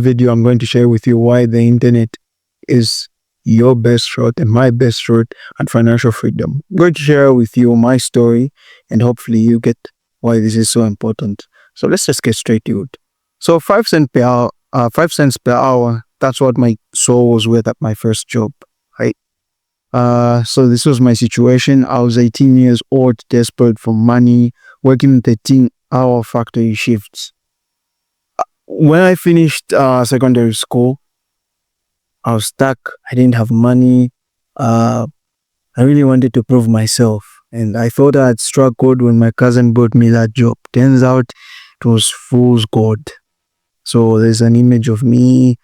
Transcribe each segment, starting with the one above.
video, I'm going to share with you why the internet is your best route and my best route and financial freedom. I'm going to share with you my story, and hopefully you get why this is so important. So let's just get straight to it. So 5 cents per hour, 5 cents per hour. That's what my soul was worth at my first job, right? So this was my situation. I was 18 years old, desperate for money, working 13-hour factory shifts. When I finished secondary school, I was stuck. I didn't have money. I really wanted to prove myself, and I thought I had struggled when my cousin brought me that job. Turns out it was fool's gold. So there's an image of me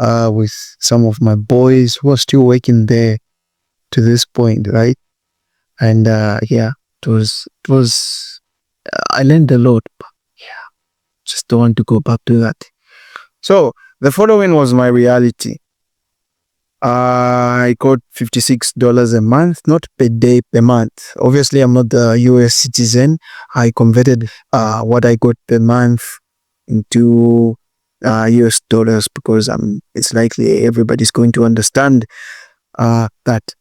with some of my boys who are still working there to this point, right? And yeah, it was I learned a lot, but yeah, just don't want to go back to that. So the following was my reality. I got $56 a month, not per day, per month. Obviously, I'm not a US citizen. I converted what I got per month into US dollars because it's likely everybody's going to understand that.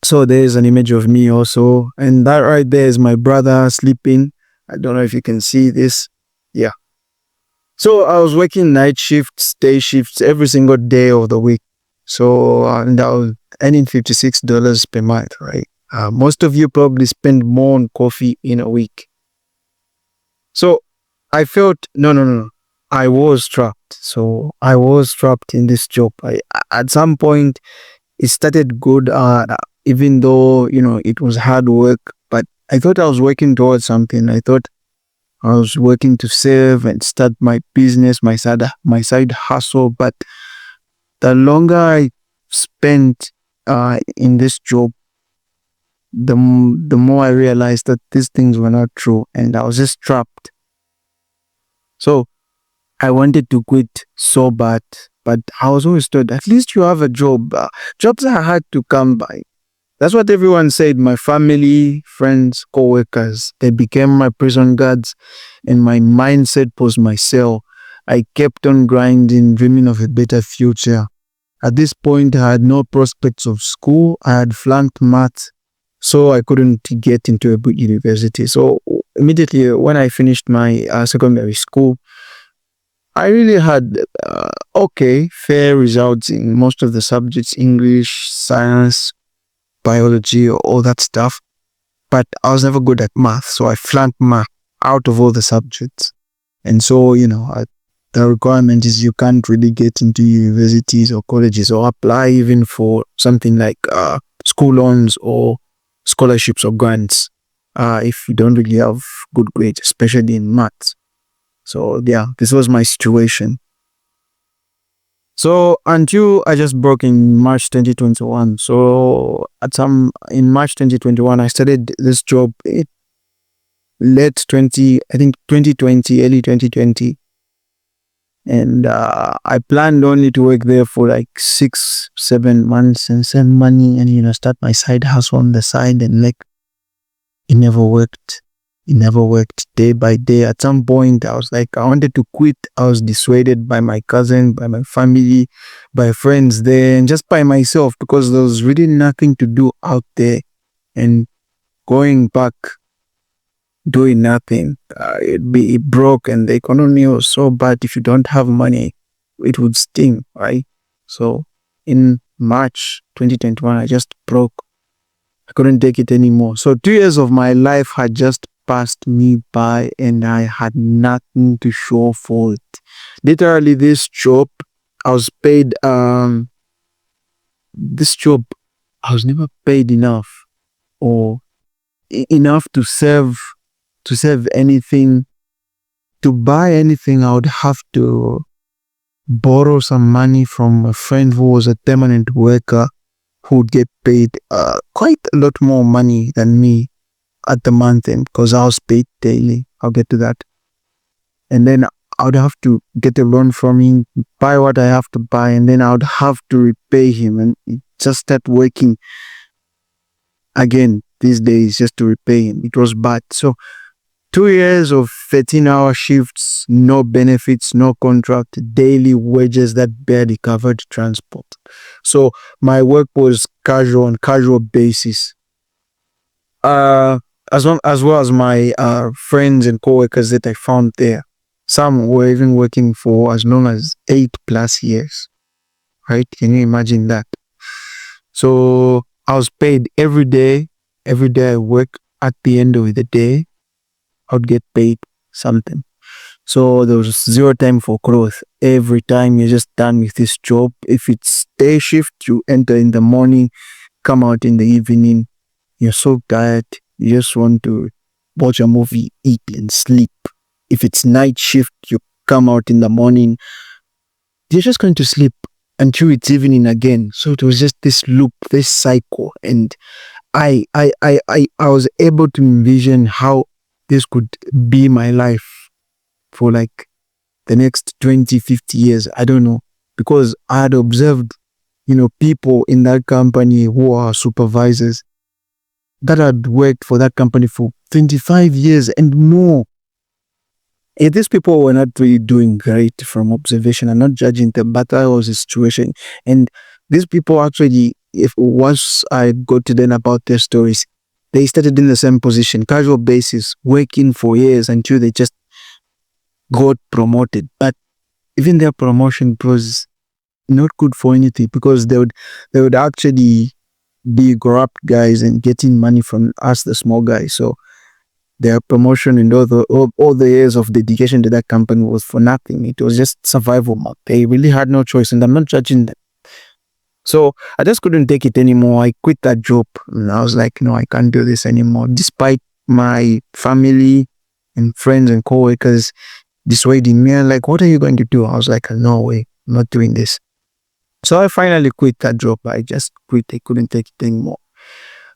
So there's an image of me also, and that right there is my brother sleeping. I don't know if you can see this. Yeah. So I was working night shifts, day shifts every single day of the week. So and I was earning $56 per month, right? Most of you probably spend more on coffee in a week. So I felt no. I was trapped. So I was trapped in this job. At some point, it started good, even though it was hard work. But I thought I was working towards something. I thought I was working to save and start my business, my side hustle. But the longer I spent in this job, the more I realized that these things were not true, and I was just trapped. So I wanted to quit so bad, but I was always told, at least you have a job. Jobs are hard to come by. That's what everyone said. My family, friends, co-workers, they became my prison guards, and my mindset was my cell. I kept on grinding, dreaming of a better future. At this point, I had no prospects of school. I had flunked math, so I couldn't get into a good university. So immediately when I finished my secondary school, I really had fair results in most of the subjects, English, science, biology, all that stuff. But I was never good at math, so I flunked math out of all the subjects. And so, the requirement is you can't really get into universities or colleges or apply even for something like school loans or scholarships or grants if you don't really have good grades, especially in maths. So yeah, this was my situation. So until I just broke in March 2021. So in March 2021, I started this job late 2020, early 2020. And I planned only to work there for like 6-7 months and send money and start my side hustle on the side, and like it never worked. It never worked day by day. At some point, I was like, I wanted to quit. I was dissuaded by my cousin, by my family, by friends there, and just by myself, because there was really nothing to do out there. And going back, doing nothing, it broke, and the economy was so bad. If you don't have money, it would sting, right? So in March 2021, I just broke. I couldn't take it anymore. So 2 years of my life had just passed me by, and I had nothing to show for it. Literally, this job, I was paid, this job, I was never paid enough or enough to save anything, to buy anything. I would have to borrow some money from a friend who was a permanent worker who would get paid quite a lot more money than me at the month end, because I was paid daily. I'll get to that. And then I would have to get a loan from him, buy what I have to buy, and then I would have to repay him and just start working again these days just to repay him. It was bad. So 2 years of 13-hour shifts, no benefits, no contract, daily wages that barely covered transport. So my work was on casual basis. As well as my friends and co-workers that I found there. Some were even working for as long as 8+ years. Right? Can you imagine that? So I was paid every day. Every day I work, at the end of the day, I would get paid something. So there was zero time for growth. Every time you're just done with this job. If it's day shift, you enter in the morning, come out in the evening. You're so tired. You just want to watch a movie, eat, and sleep. If it's night shift, you come out in the morning. You're just going to sleep until it's evening again. So it was just this loop, this cycle. And I was able to envision how this could be my life for like the next 20, 50 years. I don't know. Because I had observed, people in that company who are supervisors that had worked for that company for 25 years and more. And these people were not really doing great from observation. I'm not judging them, but that was the situation. And these people actually, once I got to them about their stories, they started in the same position, casual basis, working for years until they just got promoted. But even their promotion was not good for anything, because they would actually be corrupt guys and getting money from us, the small guys. So their promotion and all the years of dedication to that company was for nothing. It was just survival mode. They really had no choice, and I'm not judging them. So I just couldn't take it anymore. I quit that job, and I was like, no, I can't do this anymore. Despite my family and friends and co-workers dissuading me, and like, what are you going to do? I was like, no way, I'm not doing this. So I finally quit that job. I just quit. I couldn't take it anymore.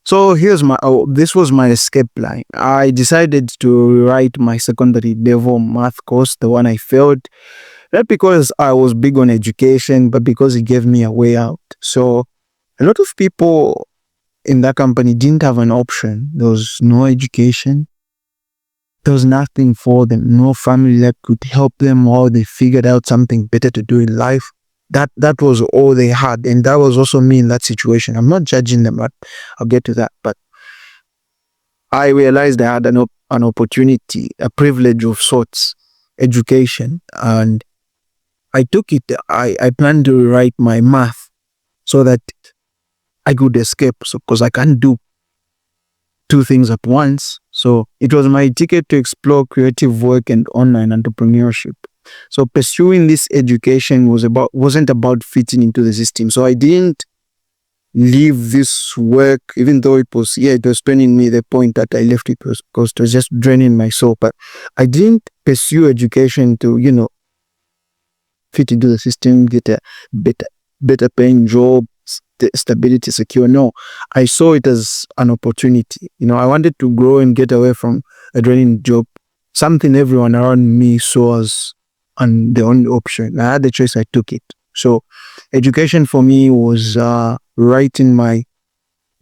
So this was my escape line. I decided to write my secondary level math course, the one I failed. Not because I was big on education, but because it gave me a way out. So a lot of people in that company didn't have an option. There was no education. There was nothing for them. No family that could help them while they figured out something better to do in life. That was all they had. And that was also me in that situation. I'm not judging them, but I'll get to that. But I realized I had an opportunity, a privilege of sorts, education. And I took it. I planned to rewrite my math so that I could escape. So, because I can't do two things at once. So it was my ticket to explore creative work and online entrepreneurship. So pursuing this education wasn't about fitting into the system. So I didn't leave this work, even though it was turning me the point that I left it, because it was just draining my soul. But I didn't pursue education to, fit into the system, get a better paying job, stability, secure. No, I saw it as an opportunity. I wanted to grow and get away from a draining job, something everyone around me saw as the only option. I had the choice, I took it. So education for me was writing my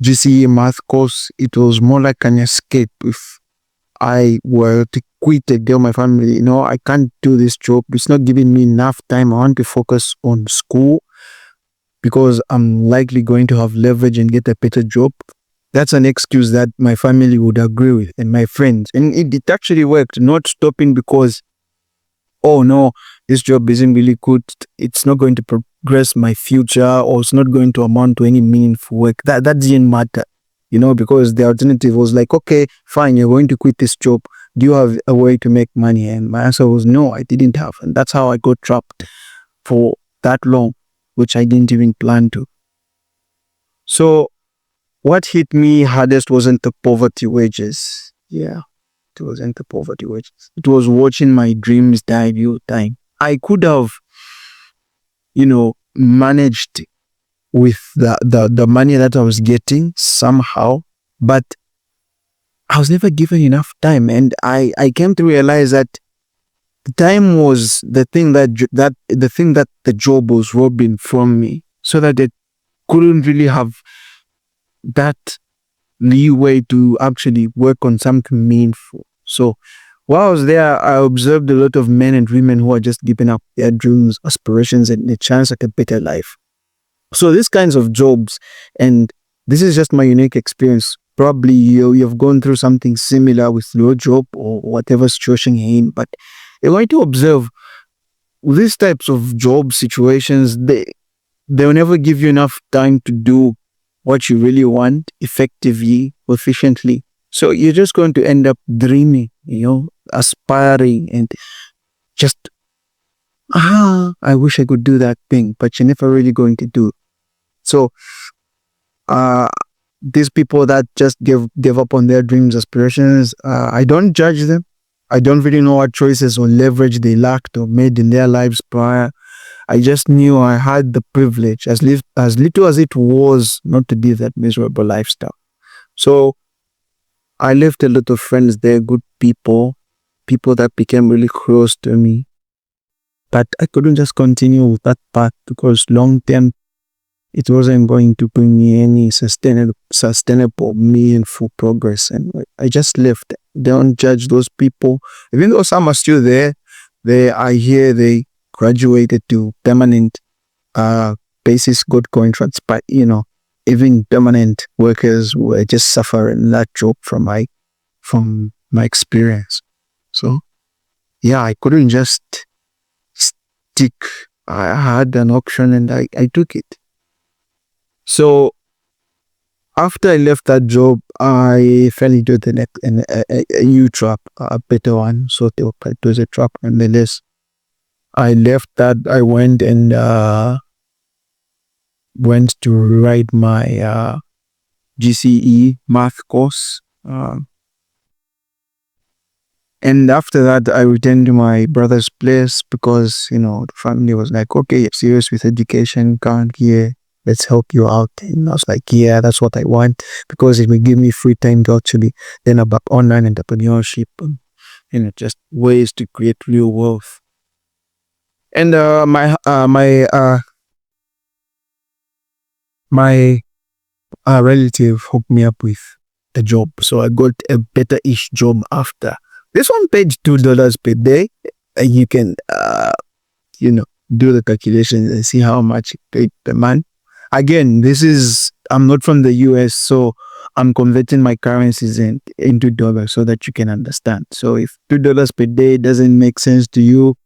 GCE math course. It was more like an escape. If I were to quit and tell my family, I can't do this job, it's not giving me enough time, I want to focus on school because I'm likely going to have leverage and get a better job. That's an excuse that my family would agree with, and my friends. And it actually worked, not stopping because, oh no, this job isn't really good, it's not going to progress my future, or it's not going to amount to any meaningful work. That didn't matter, because the alternative was like, okay, fine, you're going to quit this job. Do you have a way to make money? And my answer was no, I didn't have. And that's how I got trapped for that long, which I didn't even plan to. So what hit me hardest wasn't the poverty wages. Yeah. It wasn't the poverty wages. It was watching my dreams die real time. I could have, managed with the money that I was getting somehow, but I was never given enough time. And I came to realize that time was the thing that the job was robbing from me, so that it couldn't really have that leeway to actually work on something meaningful. So While I was there, I observed a lot of men and women who are just giving up their dreams, aspirations, and the chance at a better life. So these kinds of jobs, and this is just my unique experience. Probably you've gone through something similar with your job or whatever situation you're in, but you're going to observe these types of job situations, they'll never give you enough time to do what you really want effectively, efficiently. So you're just going to end up dreaming, aspiring, and just, I wish I could do that thing, but you're never really going to do it. So these people that just give up on their dreams, aspirations, I don't judge them. I don't really know what choices or leverage they lacked or made in their lives prior. I just knew I had the privilege, as little as it was, not to live that miserable lifestyle. So I left a lot of friends there, good people that became really close to me. But I couldn't just continue with that path because long term, it wasn't going to bring me any sustainable, meaningful progress. And I just left. Don't judge those people. Even though some are still there, I hear they graduated to permanent basis, good contracts. But, even permanent workers were just suffering that job from my experience. So, yeah, I couldn't just stick. I had an option and I took it. So after I left that job, I fell into a new trap, a better one. So it was a trap nonetheless. I left that. I went to write my GCE math course. And after that, I returned to my brother's place because, the family was like, okay, you're serious with education, come here. Let's help you out. And I was like, yeah, that's what I want because it will give me free time to actually learn about online entrepreneurship and, just ways to create real wealth. And my relative hooked me up with a job. So I got a better-ish job after. This one paid $2 per day. And you can, do the calculations and see how much it paid per month. Again, I'm not from the US, so I'm converting my currencies into dollars so that you can understand. So if $2 per day doesn't make sense to you,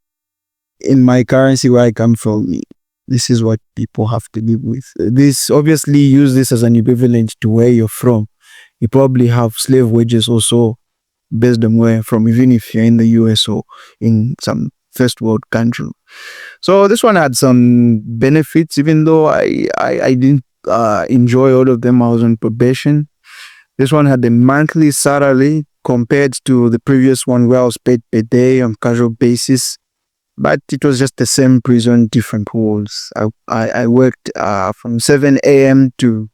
in my currency where I come from, this is what people have to live with. This, obviously, use this as an equivalent to where you're from. You probably have slave wages also based on where you're from, even if you're in the US or in some first world country. So this one had some benefits, even though I didn't enjoy all of them. I was on probation. This one had a monthly salary compared to the previous one where I was paid per day on casual basis. But it was just the same prison, different rules. I worked from 7 a.m. to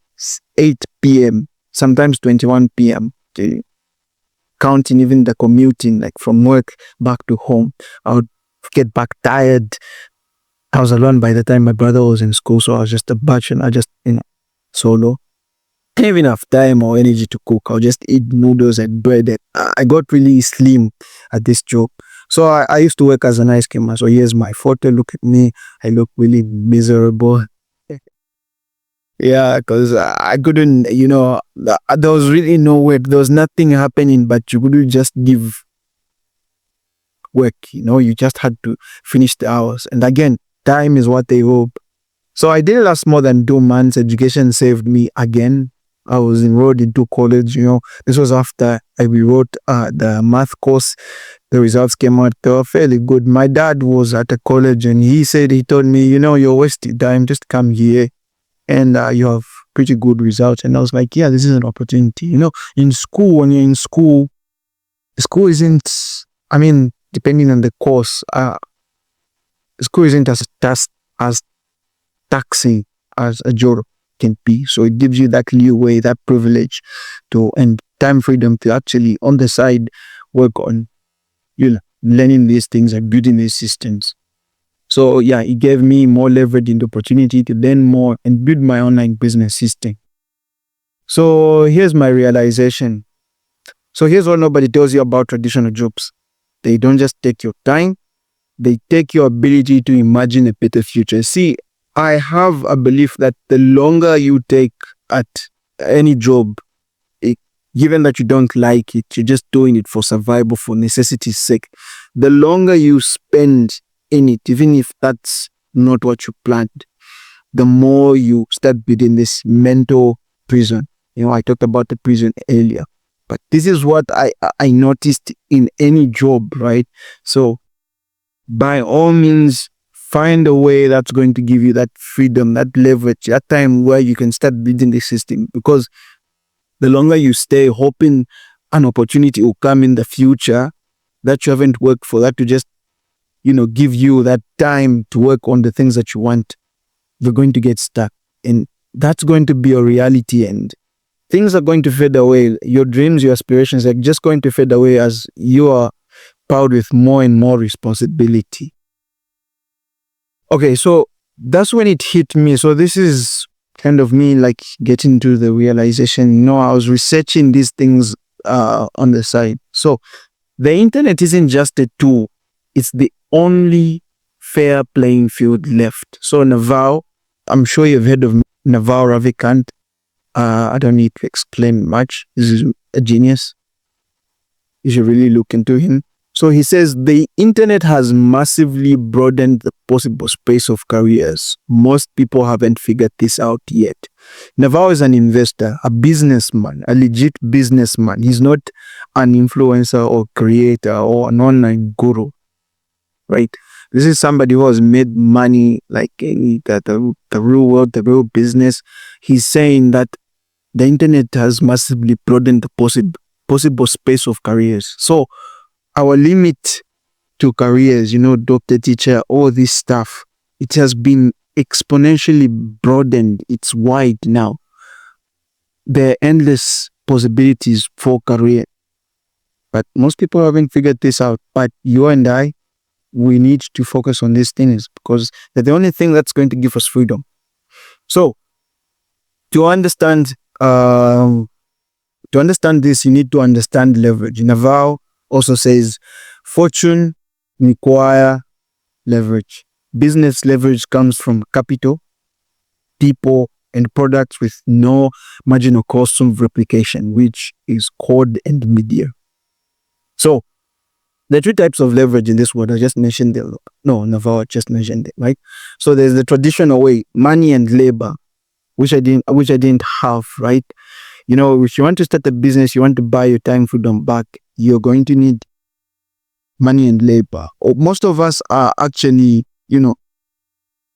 8 p.m., sometimes 21 p.m. Counting even the commuting, like from work back to home. I would get back tired. I was alone by the time my brother was in school, so I was just a bachelor, just solo. Didn't even have time or energy to cook. I'll just eat noodles and bread. I got really slim at this job. So I used to work as an ice cream man. So here's my photo. Look at me. I look really miserable. Yeah, because I couldn't, there was really no work. There was nothing happening, but you couldn't just give work, you just had to finish the hours. And again, time is what they hope. So I didn't last more than 2 months. Education saved me again. I was enrolled into college, This was after I rewrote the math course. The results came out, they were fairly good. My dad was at a college and he told me, you're wasting time, just come here and you have pretty good results. And I was like, yeah, this is an opportunity. In school, when you're in school, school isn't, depending on the course, school isn't as taxing as a job can be. So it gives you that leeway, that privilege and time freedom to actually on the side work on learning these things and building these systems. So yeah, it gave me more leverage and opportunity to learn more and build my online business system. So here's my realization. So here's what nobody tells you about traditional jobs. They don't just take your time, they take your ability to imagine a better future. See, I have a belief that the longer you take at any job, given that you don't like it, you're just doing it for survival, for necessity's sake, the longer you spend in it, even if that's not what you planned, the more you start building this mental prison. I talked about the prison earlier, but this is what I noticed in any job, right? So by all means, find a way that's going to give you that freedom, that leverage, that time where you can start building the system. Because the longer you stay hoping an opportunity will come in the future that you haven't worked for, that to just, give you that time to work on the things that you want, you're going to get stuck. And that's going to be a reality, and things are going to fade away. Your dreams, your aspirations are just going to fade away as you are powered with more and more responsibility. Okay, so that's when it hit me. So this is kind of me like getting to the realization. I was researching these things on the side. So the internet isn't just a tool, it's the only fair playing field left. So 𝘵𝑗𝑡𝘀, I'm sure you've heard of 𝘵𝑗𝑡𝘀. I don't need to explain much. This is a genius. You should really look into him. So he says the internet has massively broadened the possible space of careers. Most people haven't figured this out yet. 𝘵𝑗𝑡𝘀 is an investor, a businessman, a legit businessman. He's not an influencer or creator or an online guru, right? This is somebody who has made money like the real world, the real business. He's saying that the internet has massively broadened the possible space of careers. So our limit to careers, doctor, teacher, all this stuff, it has been exponentially broadened. It's wide now. There are endless possibilities for career. But most people haven't figured this out. But you and I, we need to focus on these things because they're the only thing that's going to give us freedom. So to understand this, you need to understand leverage. 𝘵𝑗𝑡𝘀 also says fortune require leverage. Business leverage comes from capital, people, and products with no marginal cost of replication, which is code and media. So there are three types of leverage in this world. I just mentioned them. No, 𝘵𝑗𝑡𝘀 just mentioned it, right? So there's the traditional way, money and labor, which I didn't have, right? If you want to start a business, you want to buy your time, freedom back, you're going to need money and labor. Most of us are actually,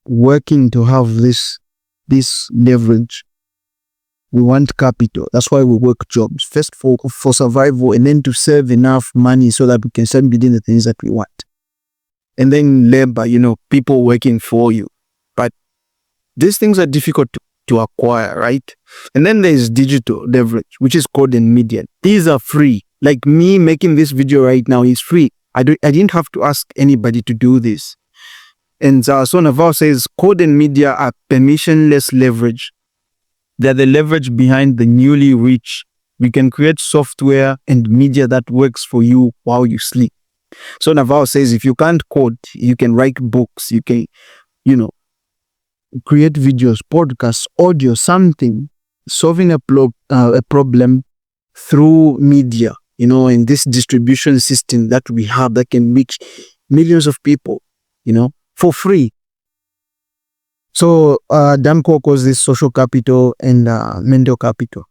working to have this leverage. We want capital. That's why we work jobs. First for survival, and then to save enough money so that we can start building the things that we want. And then labor, people working for you. But these things are difficult to acquire, right? And then there's digital leverage, which is code and media. These are free. Like me making this video right now is free. I didn't have to ask anybody to do this. And so 𝘵𝑗𝑡𝘀 says code and media are permissionless leverage. They're the leverage behind the newly rich. We can create software and media that works for you while you sleep. So 𝘵𝑗𝑡𝘀 says if you can't code, you can write books, you can, create videos, podcasts, audio, something, solving a problem through media, in this distribution system that we have that can reach millions of people, for free. So Danko calls this social capital and mental capital.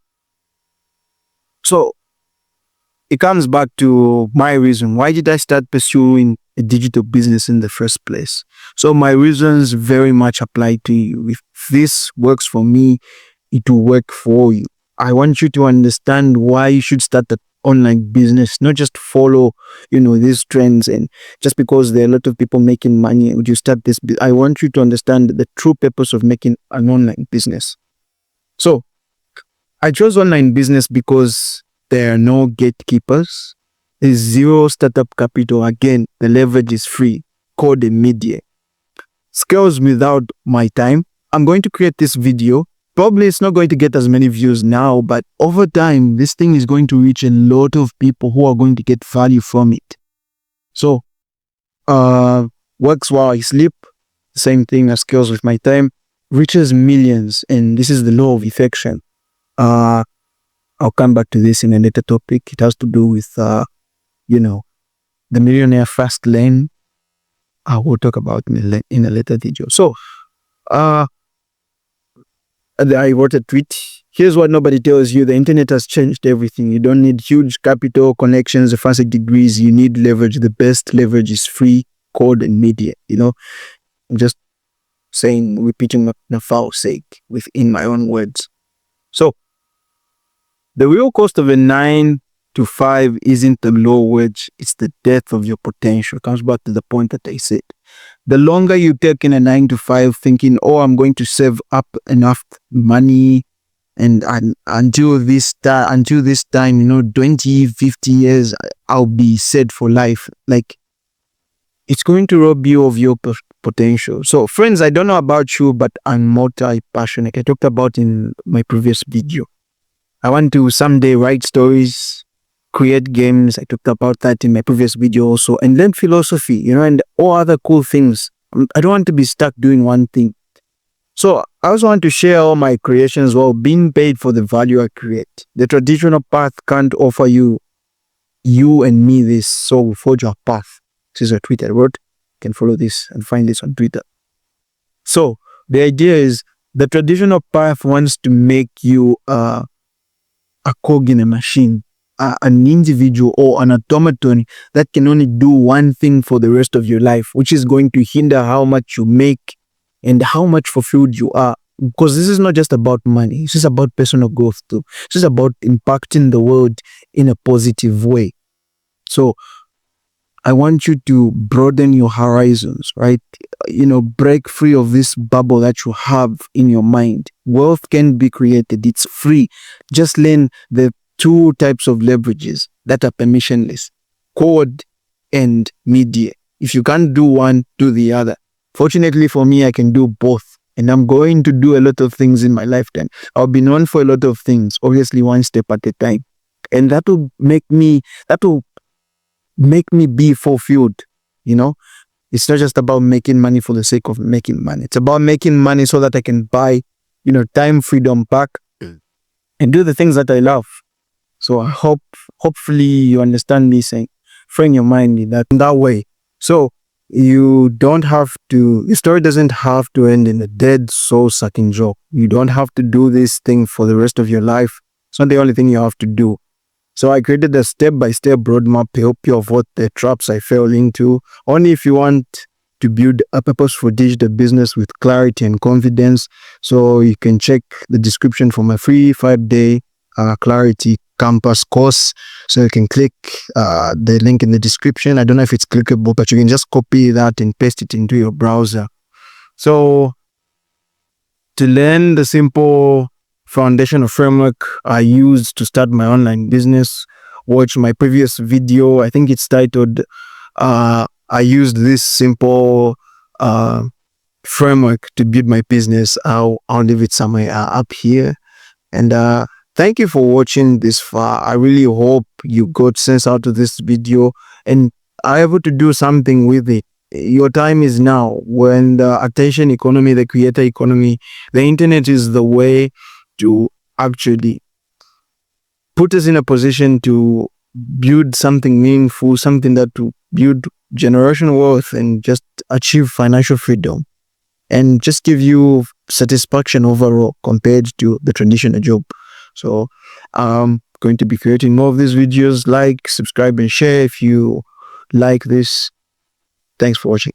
So it comes back to my reason. Why did I start pursuing a digital business in the first place? So my reasons very much apply to you. If this works for me, it will work for you. I want you to understand why you should start an online business, not just follow, these trends. And just because there are a lot of people making money, would you start this? I want you to understand the true purpose of making an online business. So I chose online business because there are no gatekeepers. There's zero startup capital. Again, the leverage is free. Code and media. Scales without my time. I'm going to create this video. Probably it's not going to get as many views now, but over time, this thing is going to reach a lot of people who are going to get value from it. works while I sleep, same thing as kills with my time, reaches millions, and this is the law of affection. I'll come back to this in a later topic. It has to do with, the millionaire fast lane. I will talk about in a later video. So, I wrote a tweet. Here's what nobody tells you. The internet has changed everything. You don't need huge capital, connections, fancy degrees. You need leverage. The best leverage is free, code, and media. I'm just repeating the foul sake within my own words. So, the real cost of a 9 to 5 isn't the low wage, it's the death of your potential. It comes back to the point that I said. The longer you take in a 9 to 5 thinking, I'm going to save up enough money and until this time, 20, 50 years, I'll be set for life. Like, it's going to rob you of your potential. So friends, I don't know about you, but I'm multi-passionate. I talked about in my previous video. I want to someday write stories, create games. I talked about that in my previous video also, and learn philosophy, and all other cool things. I don't want to be stuck doing one thing. So I also want to share all my creations while being paid for the value I create. The traditional path can't offer you and me this, so we forge our path. This is a tweet I wrote. You can follow this and find this on Twitter. So the idea is the traditional path wants to make you a cog in a machine, an individual or an automaton that can only do one thing for the rest of your life, which is going to hinder how much you make and how much fulfilled you are. Because this is not just about money. This is about personal growth too. This is about impacting the world in a positive way. So I want you to broaden your horizons, right? Break free of this bubble that you have in your mind. Wealth can be created. It's free. Just learn the 2 types of leverages that are permissionless: code and media. If you can't do one, do the other. Fortunately for me, I can do both. And I'm going to do a lot of things in my lifetime. I'll be known for a lot of things, obviously one step at a time. And that will make me be fulfilled. It's not just about making money for the sake of making money. It's about making money so that I can buy, time, freedom back and do the things that I love. So I hopefully you understand me saying, frame your mind in that way. So the story doesn't have to end in a dead soul-sucking joke. You don't have to do this thing for the rest of your life. It's not the only thing you have to do. So I created a step-by-step roadmap to help you avoid the traps I fell into. Only if you want to build a purposeful digital business with clarity and confidence. So you can check the description for my free 5-day Clarity Campus course. So you can click the link in the description. I don't know if it's clickable, but you can just copy that and paste it into your browser. So to learn the simple foundational framework I used to start my online business, watch my previous video. I think it's titled I used this simple framework to build my business. I'll leave it somewhere up here. And thank you for watching this far. I really hope you got sense out of this video and are able to do something with it. Your time is now. When the attention economy, the creator economy, the internet is the way to actually put us in a position to build something meaningful, something that will build generational wealth and just achieve financial freedom and just give you satisfaction overall compared to the traditional job. So I'm going to be creating more of these videos. Like, subscribe, and share if you like this. Thanks for watching.